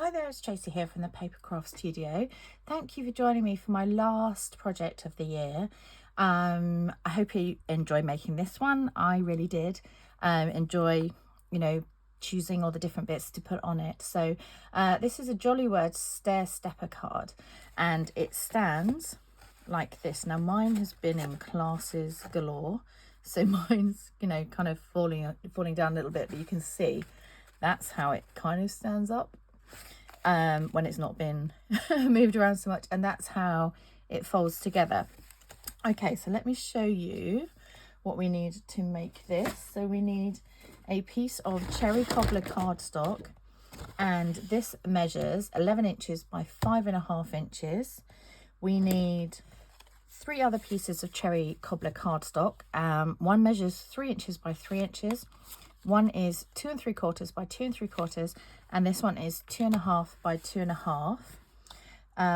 Hi there, it's Tracy here from the Papercraft Studio. Thank you for joining me for my last project of the year. I hope you enjoy making this one. I really did enjoy, choosing all the different bits to put on it. So this is a Jolly Words Stair Stepper card, and it stands like this. Now mine has been in classes galore, so mine's kind of falling down a little bit, but you can see that's how it kind of stands up when it's not been moved around so much, and that's how it folds together. Okay, so let me show you what we need to make this. So we need a piece of cherry cobbler cardstock, and this measures 11 inches by 5.5 inches. We need 3 other pieces of cherry cobbler cardstock. One measures 3 inches by 3 inches. One is 2 3/4 by 2 3/4, and this one is 2.5 by 2.5.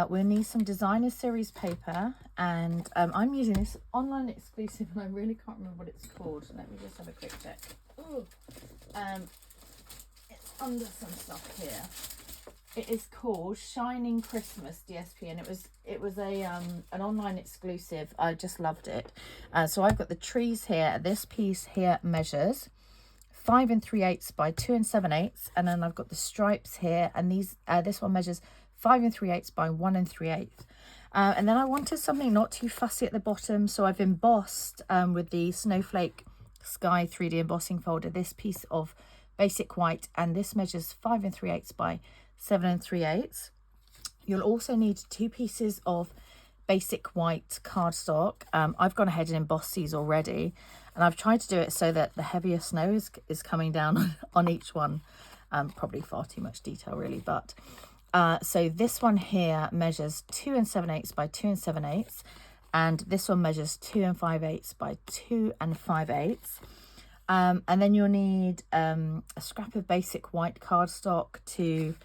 We'll need some designer series paper, and I'm using this online exclusive, and I really can't remember what it's called. Let me just have a quick check. Ooh. It's under some stuff here. It is called Shining Christmas DSP, and it was a an online exclusive. I just loved it. So I've got the trees here. This piece here measures 5 3/8 by 2 7/8, and then I've got the stripes here, and these this one measures 5 3/8 by 1 3/8. And then I wanted something not too fussy at the bottom, so I've embossed with the Snowflake Sky 3D embossing folder this piece of basic white, and this measures 5 3/8 by 7 3/8. You'll also need 2 pieces of basic white cardstock. I've gone ahead and embossed these already, and I've tried to do it so that the heavier snow is coming down on each one. Probably far too much detail really, but so this one here measures 2 7/8 by 2 7/8, and this one measures 2 5/8 by 2 5/8. And then you'll need a scrap of basic white cardstock to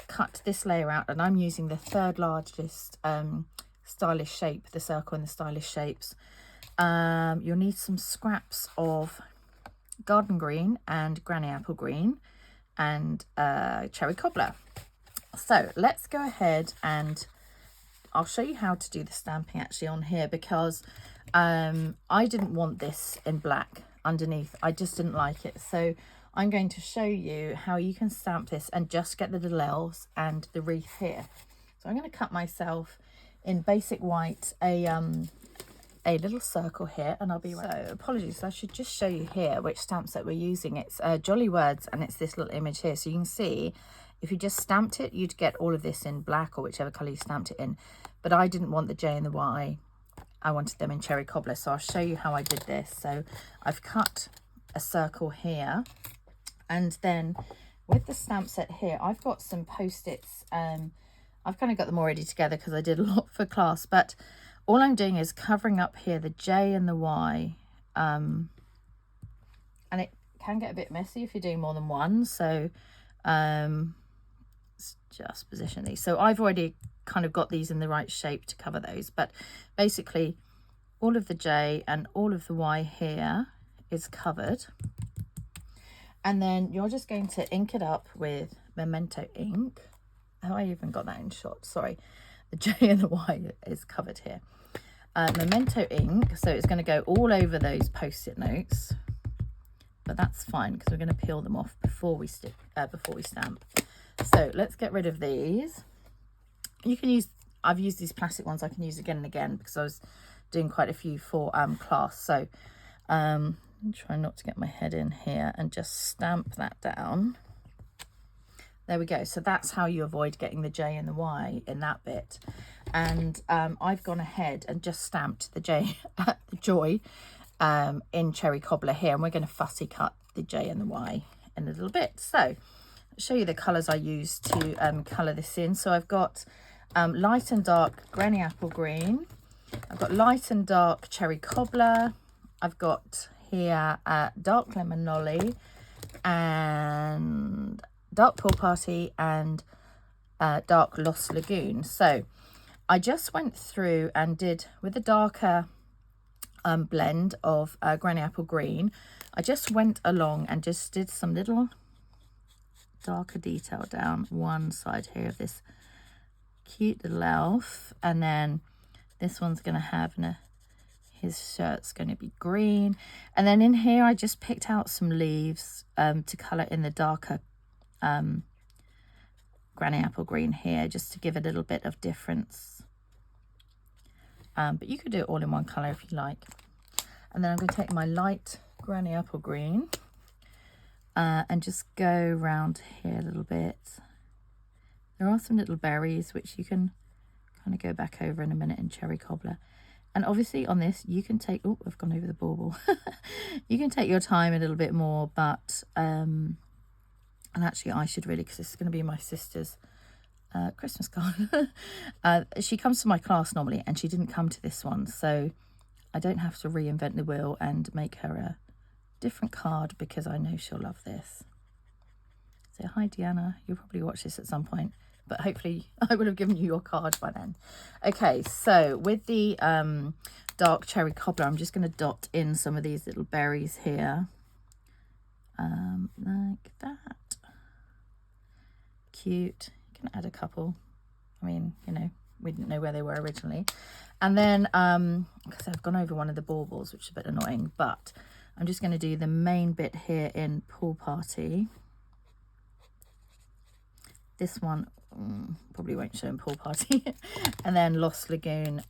cut this layer out, and I'm using the 3rd largest stylish shape, the circle and the stylish shapes. You'll need some scraps of garden green and granny apple green and cherry cobbler. So let's go ahead, and I'll show you how to do the stamping actually on here, because I didn't want this in black underneath. I just didn't like it, so I'm going to show you how you can stamp this and just get the little elves and the wreath here. So I'm going to cut myself in basic white a little circle here, and I'll be right. So apologies, I should just show you here which stamp set we're using. It's Jolly Words, and it's this little image here. So you can see if you just stamped it, you'd get all of this in black or whichever colour you stamped it in, but I didn't want the J and the Y. I wanted them in cherry cobbler, so I'll show you how I did this. So I've cut a circle here, and then with the stamp set here, I've got some Post-its. I've kind of got them already together because I did a lot for class, but all I'm doing is covering up here the J and the Y, and it can get a bit messy if you're doing more than one, so let's just position these. So I've already kind of got these in the right shape to cover those, but basically all of the J and all of the Y here is covered, and then you're just going to ink it up with Memento ink. Have I even got that in shot? Sorry, the J and the Y is covered here. Memento ink, so it's going to go all over those Post-it notes, but that's fine because we're going to peel them off before we stamp. So let's get rid of these. You can use, I've used these plastic ones, I can use again and again because I was doing quite a few for class. So I'm trying not to get my head in here and just stamp that down. There we go. So that's how you avoid getting the J and the Y in that bit. And I've gone ahead and just stamped the J, the joy in cherry cobbler here, and we're going to fussy cut the J and the Y in a little bit. So I'll show you the colours I used to colour this in. So I've got light and dark granny apple green. I've got light and dark cherry cobbler. I've got here dark lemon lolly and dark pool party and dark lost lagoon. So I just went through and did with the darker blend of granny apple green. I just went along and just did some little darker detail down one side here of this cute little elf, and then this one's going to have his shirt's going to be green, and then in here I just picked out some leaves to colour in the darker granny apple green here, just to give a little bit of difference. But you could do it all in one colour if you like. And then I'm going to take my light granny apple green and just go around here a little bit. There are some little berries which you can kind of go back over in a minute in cherry cobbler. And obviously on this you can take, oh, I've gone over the bauble. You can take your time a little bit more, but and actually I should really, because this is going to be my sister's Christmas card. She comes to my class normally and she didn't come to this one, so I don't have to reinvent the wheel and make her a different card, because I know she'll love this. So hi Deanna, you'll probably watch this at some point, but hopefully I would have given you your card by then. Okay, so with the dark cherry cobbler, I'm just going to dot in some of these little berries here, like that. Cute. You can add a couple. I mean, you know, we didn't know where they were originally. And then because I've gone over one of the baubles, which is a bit annoying, but I'm just going to do the main bit here in Pool Party. This one probably won't show in Pool Party. And then Lost Lagoon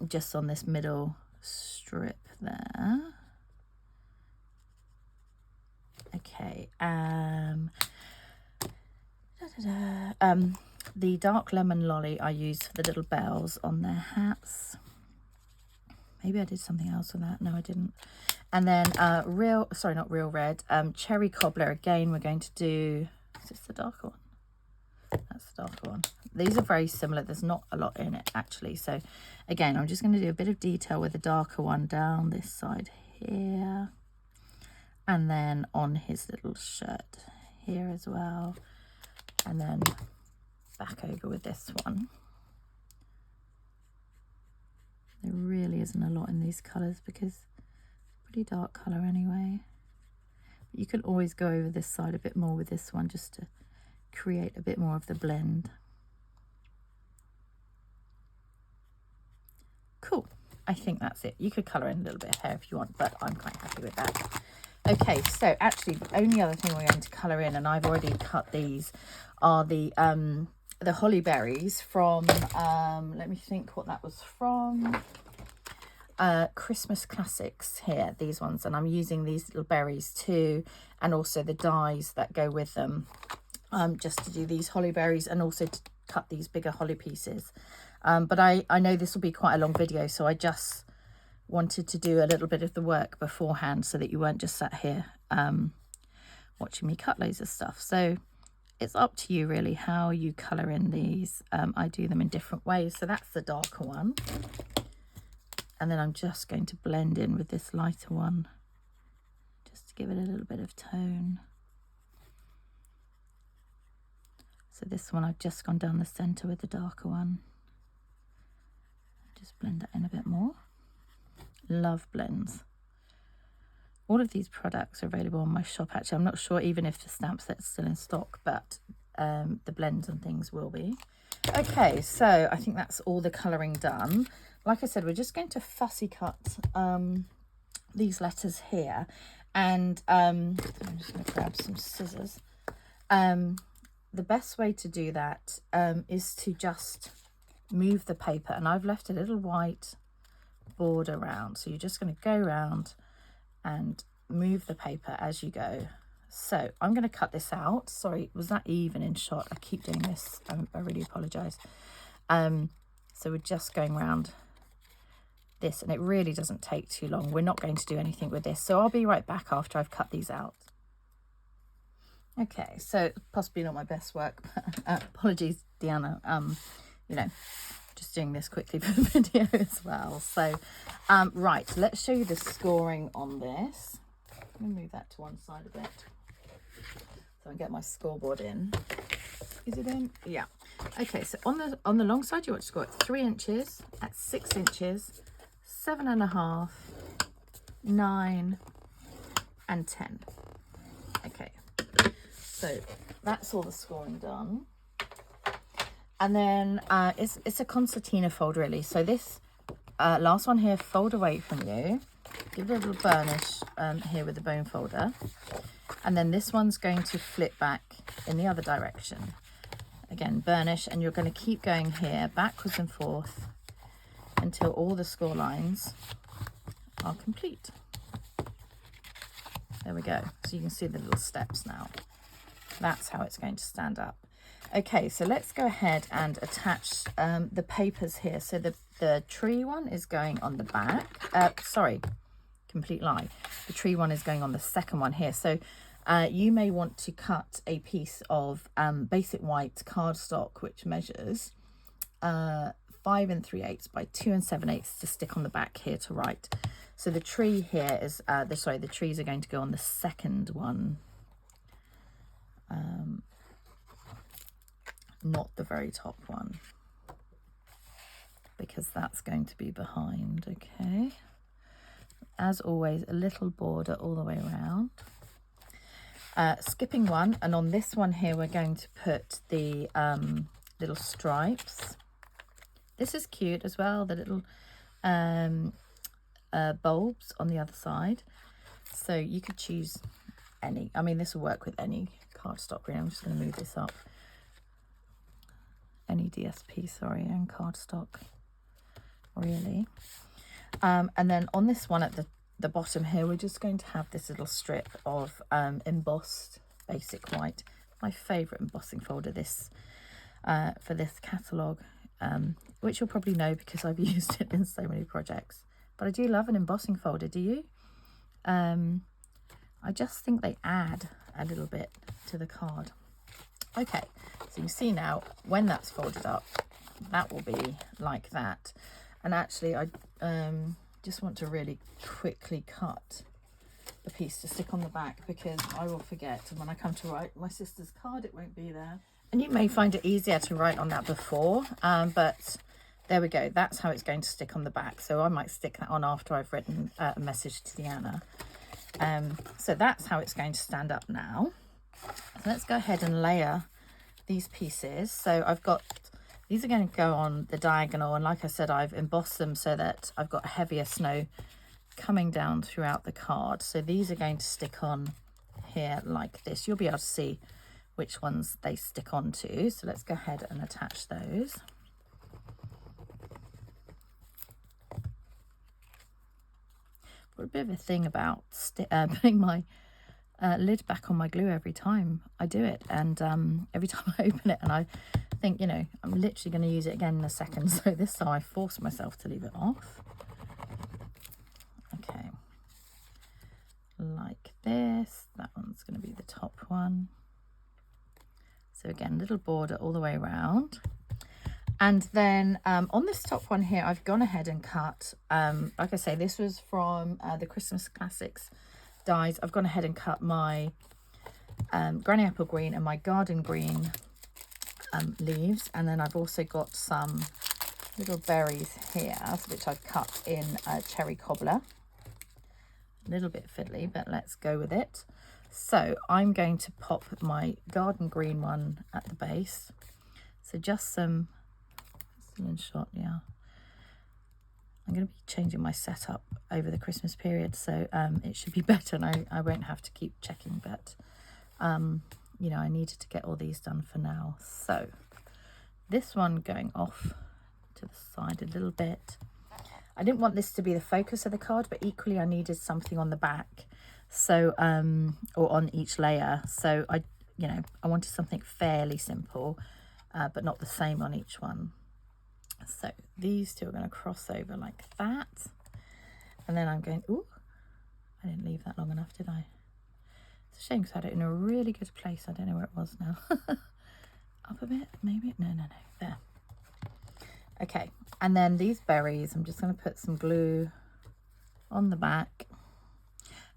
just on this middle strip there. Okay. The dark lemon lolly I use for the little bells on their hats. Maybe I did something else with that. No, I didn't. And then not real red, cherry cobbler. Again, we're going to do, is this the darker one? That's the darker one. These are very similar. There's not a lot in it actually. So again, I'm just going to do a bit of detail with the darker one down this side here. And then on his little shirt here as well. And then back over with this one. There really isn't a lot in these colours because it's a pretty dark colour anyway. But you can always go over this side a bit more with this one just to create a bit more of the blend. Cool. I think that's it. You could colour in a little bit of hair if you want, but I'm quite happy with that. Okay, so actually the only other thing we're going to colour in, and I've already cut these, are the holly berries from, let me think what that was from, Christmas Classics here, these ones. And I'm using these little berries too, and also the dies that go with them, just to do these holly berries and also to cut these bigger holly pieces. But I know this will be quite a long video, so I just wanted to do a little bit of the work beforehand so that you weren't just sat here watching me cut loads of stuff. So it's up to you really how you colour in these. I do them in different ways. So that's the darker one. And then I'm just going to blend in with this lighter one just to give it a little bit of tone. So this one I've just gone down the centre with the darker one. Just blend that in a bit more. Love blends. All of these products are available on my shop actually. I'm not sure even if the stamp set's still in stock, but the blends and things will be. Okay, so I think that's all the colouring done. Like I said, we're just going to fussy cut these letters here, and I'm just going to grab some scissors. The best way to do that is to just move the paper, and I've left a little white border around, so you're just going to go around and move the paper as you go. So I'm going to cut this out. Sorry, was that even in shot? I keep doing this. I really apologize. So we're just going around this, and it really doesn't take too long. We're not going to do anything with this, so I'll be right back after I've cut these out. Okay, so possibly not my best work, but apologies Deanna, you know, just doing this quickly for the video as well. So right, let's show you the scoring on this. Let me move that to one side a bit so I can get my scoreboard in. Is it in? Yeah. Okay, so on the long side you want to score at 3 inches, at 6 inches, 7.5, 9 and 10. Okay, So that's all the scoring done. And then it's a concertina fold really. So this last one here, fold away from you. Give it a little burnish here with the bone folder. And then this one's going to flip back in the other direction. Again, burnish, and you're going to keep going here backwards and forth until all the score lines are complete. There we go. So you can see the little steps now. That's how it's going to stand up. Okay, so let's go ahead and attach the papers here. So the tree one is going on the back. Sorry, complete lie. The tree one is going on the second one here. So you may want to cut a piece of basic white cardstock, which measures 5 3/8 by 2 7/8 to stick on the back here to write. So the tree here is, the trees are going to go on the second one. Not the very top one, because that's going to be behind. Okay, as always, a little border all the way around. Skipping one, and on this one here we're going to put the little stripes. This is cute as well, the little bulbs on the other side. So you could choose any. I mean, this will work with any cardstock really. I'm just going to move this up. Any DSP, sorry, and cardstock really. And then on this one at the bottom here, we're just going to have this little strip of embossed basic white. My favourite embossing folder, this for this catalogue, which you'll probably know because I've used it in so many projects. But I do love an embossing folder, do you? I just think they add a little bit to the card. Okay, so you see now, when that's folded up, that will be like that. And actually, I just want to really quickly cut the piece to stick on the back, because I will forget, and when I come to write my sister's card, it won't be there. And you may find it easier to write on that before, but there we go. That's how it's going to stick on the back. So I might stick that on after I've written a message to Deanna. So that's how it's going to stand up now. So let's go ahead and layer these pieces. So I've got, these are going to go on the diagonal, and like I said, I've embossed them so that I've got heavier snow coming down throughout the card. So these are going to stick on here like this. You'll be able to see which ones they stick onto. So let's go ahead and attach those. Got a bit of a thing about putting my lid back on my glue every time I do it, and every time I open it, and I think, you know, I'm literally going to use it again in a second, so this time I force myself to leave it off. Okay, like this. That one's going to be the top one. So again, little border all the way around. And then on this top one here, I've gone ahead and cut, like I say, this was from the Christmas Classics dies. I've gone ahead and cut my granny apple green and my garden green leaves. And then I've also got some little berries here, which I've cut in cherry cobbler. A little bit fiddly, but let's go with it. So I'm going to pop my garden green one at the base. So just some, still in shot, yeah. I'm going to be changing my setup over the Christmas period, so it should be better, and I won't have to keep checking, but you know, I needed to get all these done for now. So this one going off to the side a little bit. I didn't want this to be the focus of the card, but equally I needed something on the back, so or on each layer. So I wanted something fairly simple, but not the same on each one. So these two are going to cross over like that, and then I'm going, ooh, I didn't leave that long enough, did I? It's a shame because I had it in a really good place. I don't know where it was now. Up a bit, maybe? No, there. Okay, and then these berries, I'm just going to put some glue on the back.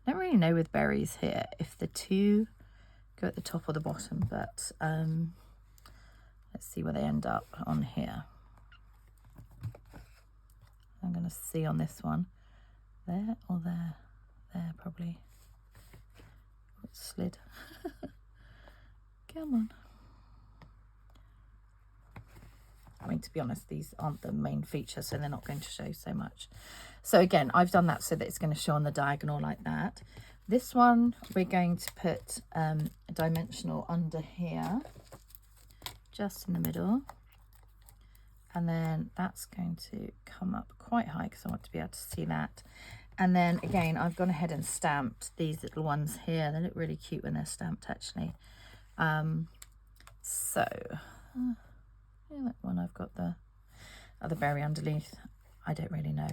I don't really know with berries here if the two go at the top or the bottom, but let's see where they end up on here. I'm going to see on this one, there or there, probably. It slid. Come on. I mean, to be honest, these aren't the main feature, so they're not going to show so much. So again, I've done that so that it's going to show on the diagonal like that. This one, we're going to put a dimensional under here, just in the middle. And then that's going to come up quite high because I want to be able to see that. And then again, I've gone ahead and stamped these little ones here. They look really cute when they're stamped, actually. Yeah, that one, I've got the other berry underneath. I don't really know.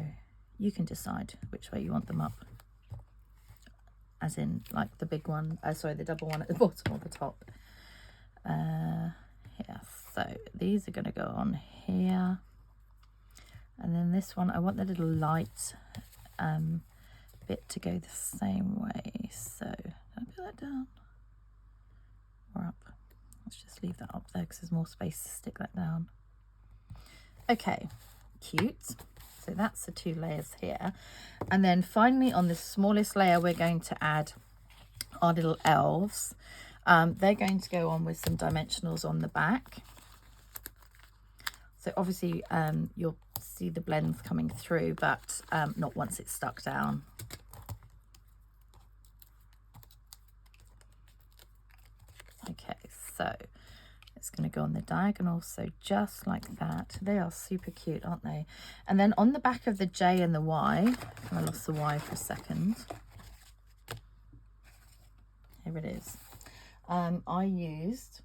You can decide which way you want them up. As in, like the big one, sorry, the double one at the bottom or the top. Yeah, so these are going to go on here. And then this one, I want the little light bit to go the same way. So, can I put that down? Or up? Let's just leave that up there because there's more space to stick that down. Okay, cute. So that's the 2 layers here. And then finally on the smallest layer, we're going to add our little elves. They're going to go on with some dimensionals on the back. So obviously you'll see the blends coming through, but not once it's stuck down. Okay, so it's going to go on the diagonal, so just like that. They are super cute, aren't they? And then on the back of the J and the Y, I lost the Y for a second. Here it is. I used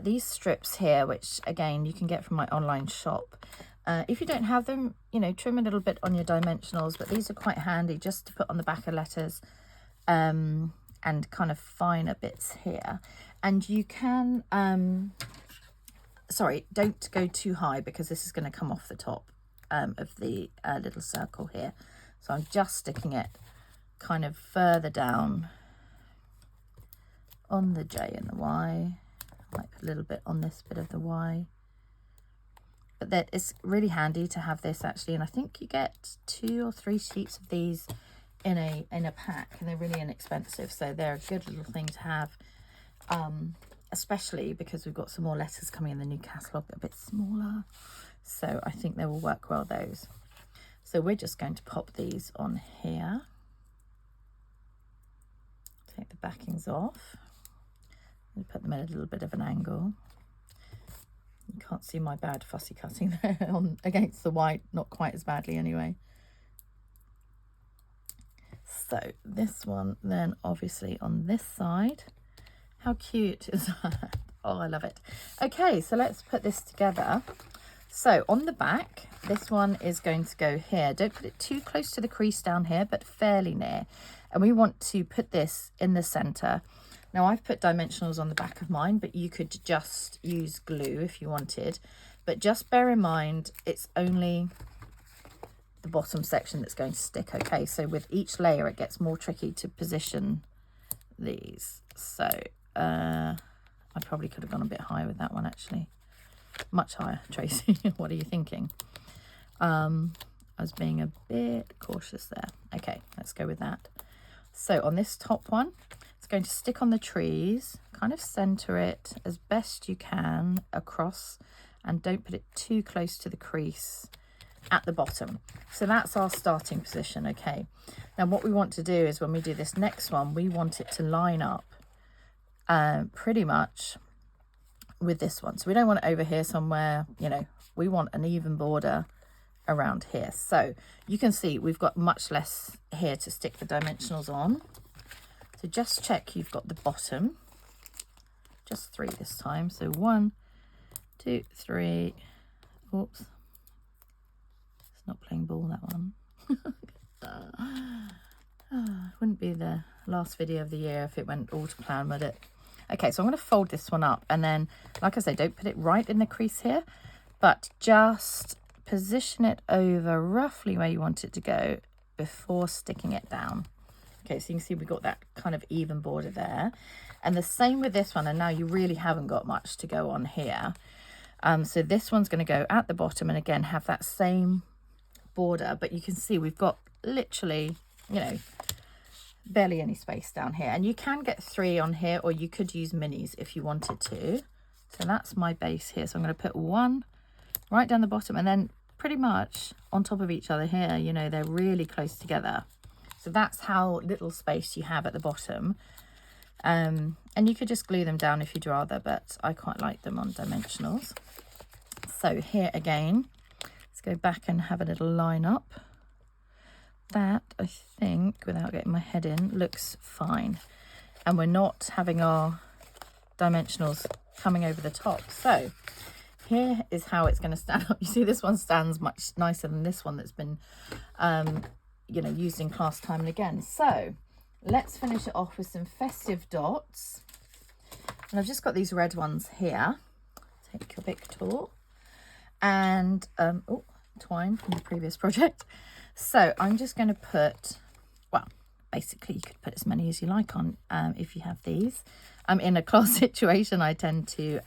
these strips here, which again you can get from my online shop. If you don't have them, you know, trim a little bit on your dimensionals, but these are quite handy just to put on the back of letters and kind of finer bits here. And you can, sorry, don't go too high because this is going to come off the top of the little circle here. So I'm just sticking it kind of further down on the J and the Y, like a little bit on this bit of the Y. But that it's really handy to have this actually, and I think you get 2 or 3 sheets of these in a pack, and they're really inexpensive, so they're a good little thing to have. Especially because we've got some more letters coming in the new catalogue that are a bit smaller, so I think they will work well, those. So we're just going to pop these on here, take the backings off and put them at a little bit of an angle. You can't see my bad fussy cutting there on against the white, not quite as badly anyway. So this one then obviously on this side. How cute is that? Oh, I love it. Okay, so let's put this together. So on the back, this one is going to go here. Don't put it too close to the crease down here, but fairly near. And we want to put this in the center. Now I've put dimensionals on the back of mine, but you could just use glue if you wanted. But just bear in mind, it's only the bottom section that's going to stick, okay? So with each layer, it gets more tricky to position these. So I probably could have gone a bit higher with that one, actually. Much higher, Tracy. What are you thinking? I was being a bit cautious there. Okay, let's go with that. So on this top one, it's going to stick on the trees, kind of center it as best you can across, and don't put it too close to the crease at the bottom. So that's our starting position, okay? Now what we want to do is when we do this next one, we want it to line up pretty much with this one. So we don't want it over here somewhere, you know, we want an even border around here. So you can see we've got much less here to stick the dimensionals on. So just check you've got the bottom, just 3 this time. So 1, 2, 3, oops, it's not playing ball, that one. Wouldn't be the last video of the year if it went all to plan, would it? Okay, so I'm going to fold this one up, and then, like I say, don't put it right in the crease here, but just position it over roughly where you want it to go before sticking it down. Okay, so you can see we've got that kind of even border there. And the same with this one, and now you really haven't got much to go on here. So this one's going to go at the bottom and again have that same border, but you can see we've got literally, you know, barely any space down here. And you can get 3 on here, or you could use minis if you wanted to. So that's my base here. So I'm going to put 1 right down the bottom, and then pretty much on top of each other here, you know, they're really close together. So that's how little space you have at the bottom. And you could just glue them down if you'd rather, but I quite like them on dimensionals. So here again, let's go back and have a little line up. That, I think, without getting my head in, looks fine. And we're not having our dimensionals coming over the top. So here is how it's going to stand up. You see, this one stands much nicer than this one that's been, you know, used in class time and again. So let's finish it off with some festive dots. And I've just got these red ones here. Take your big tool. And, oh, twine from the previous project. So I'm just going to put, well, basically you could put as many as you like on if you have these. In a class situation, I tend to,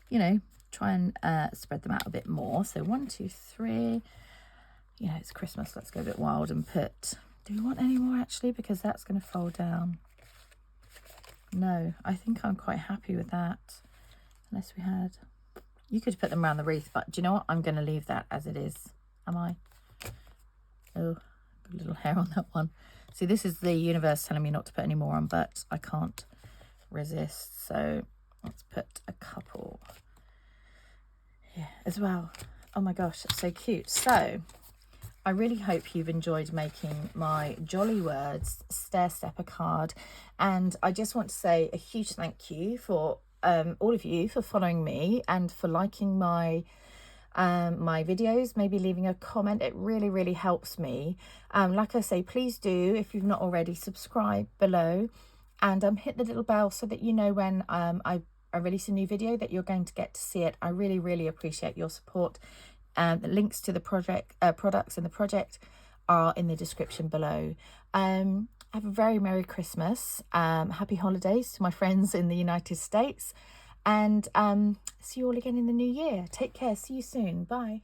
you know, try and spread them out a bit more. So 1, 2, 3. You know, it's Christmas. Let's go a bit wild and put, do we want any more actually? Because that's going to fold down. No, I think I'm quite happy with that. Unless we had, you could put them around the wreath, but do you know what? I'm going to leave that as it is. Am I? Oh, a little hair on that one. See, this is the universe telling me not to put any more on, but I can't resist. So let's put a couple here as well. Oh my gosh, that's so cute. So I really hope you've enjoyed making my Jolly Words Stair Stepper card. And I just want to say a huge thank you for all of you for following me and for liking my videos, maybe leaving a comment. It really helps me. Like I say, please do, if you've not already, subscribe below and hit the little bell so that you know when I release a new video that you're going to get to see it. I really appreciate your support. The links to the project products and the project are in the description below. Have a very Merry Christmas, happy holidays to my friends in the United States, and see you all again in the new year. Take care. See you soon. Bye.